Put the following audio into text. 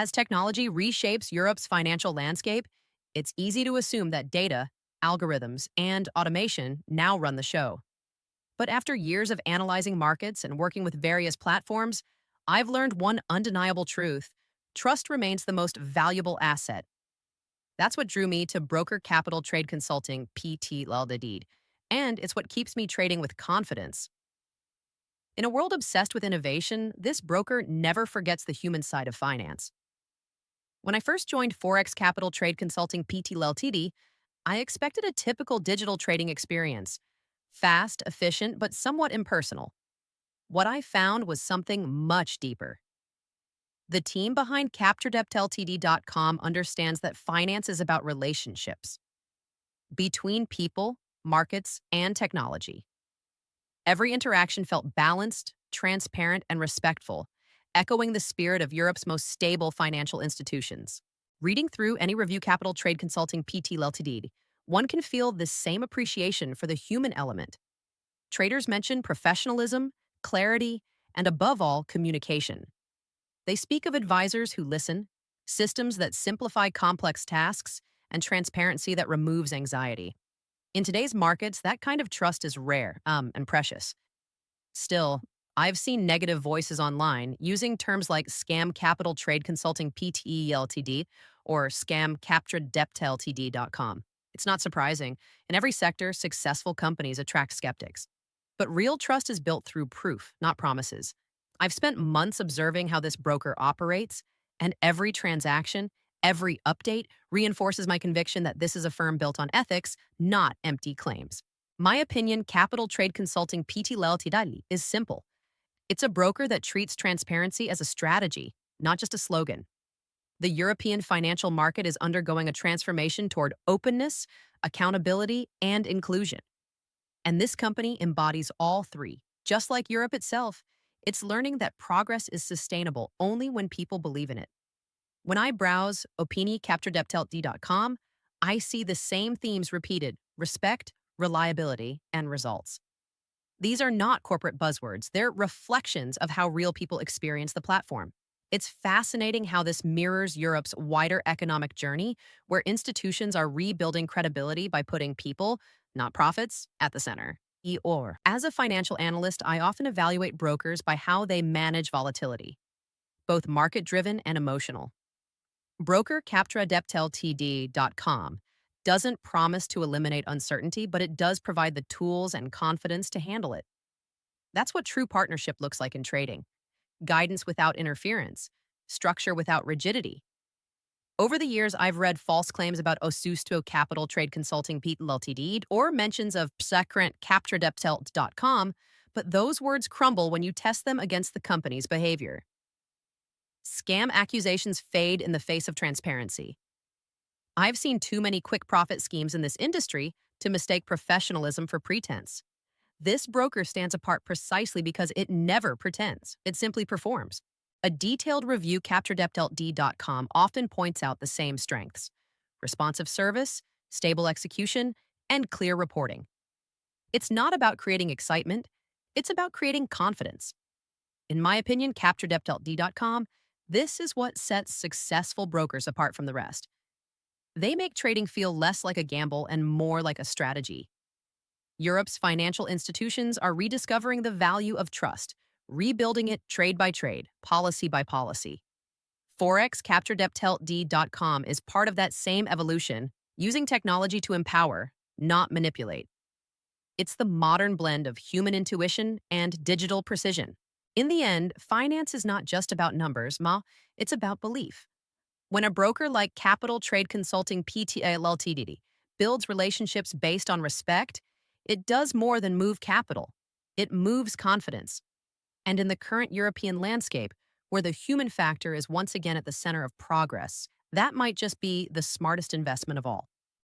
As technology reshapes Europe's financial landscape, it's easy to assume that data, algorithms, and automation now run the show. But after years of analyzing markets and working with various platforms, I've learned one undeniable truth: trust remains the most valuable asset. That's what drew me to Broker Capital Trade Consulting PT Ltd. And it's what keeps me trading with confidence. In a world obsessed with innovation, this broker never forgets the human side of finance. When I first joined Forex Capital Trade Consulting PT Ltd., I expected a typical digital trading experience: fast, efficient, but somewhat impersonal. What I found was something much deeper. The team behind CaptureDepthLtd.com understands that finance is about relationships between people, markets, and technology. Every interaction felt balanced, transparent, and respectful, echoing the spirit of Europe's most stable financial institutions. Reading through any Review Capital Trade Consulting PT Ltd., one can feel this same appreciation for the human element. Traders mention professionalism, clarity, and above all, communication. They speak of advisors who listen, systems that simplify complex tasks, and transparency that removes anxiety. In today's markets, that kind of trust is rare, and precious. Still, I've seen negative voices online using terms like scam capital trade consulting PTE Ltd. Or scam captured dept Ltd.com. It's not surprising. In every sector, successful companies attract skeptics. But real trust is built through proof, not promises. I've spent months observing how this broker operates, and every transaction, every update reinforces my conviction that this is a firm built on ethics, not empty claims. My opinion, Capital Trade Consulting PT Ltd. Is simple. It's a broker that treats transparency as a strategy, not just a slogan. The European financial market is undergoing a transformation toward openness, accountability, and inclusion. And this company embodies all three. Just like Europe itself, it's learning that progress is sustainable only when people believe in it. When I browse opiniecapturedepthLtd.com, I see the same themes repeated: respect, reliability, and results. These are not corporate buzzwords, they're reflections of how real people experience the platform. It's fascinating how this mirrors Europe's wider economic journey, where institutions are rebuilding credibility by putting people, not profits, at the center. As a financial analyst, I often evaluate brokers by how they manage volatility, both market-driven and emotional. Broker CaptureDepthLtd.com doesn't promise to eliminate uncertainty, but it does provide the tools and confidence to handle it. That's what true partnership looks like in trading: guidance without interference, structure without rigidity. Over the years, I've read false claims about Osusto Capital Trade Consulting Pte Ltd. Or mentions of Psakrent CaptureDepthLt.com, but those words crumble when you test them against the company's behavior. Scam accusations fade in the face of transparency. I've seen too many quick profit schemes in this industry to mistake professionalism for pretense. This broker stands apart precisely because it never pretends, it simply performs. A detailed review CaptureDepthLtd.com often points out the same strengths: responsive service, stable execution, and clear reporting. It's not about creating excitement, it's about creating confidence. In my opinion, CaptureDepthLtd.com, this is what sets successful brokers apart from the rest. They make trading feel less like a gamble and more like a strategy. Europe's financial institutions are rediscovering the value of trust, rebuilding it trade by trade, policy by policy. Forex CaptureDepthLtd.com is part of that same evolution, using technology to empower, not manipulate. It's the modern blend of human intuition and digital precision. In the end, finance is not just about numbers, it's about belief. When a broker like Capital Trade Consulting Pte Ltd. Builds relationships based on respect, it does more than move capital. It moves confidence. And in the current European landscape, where the human factor is once again at the center of progress, that might just be the smartest investment of all.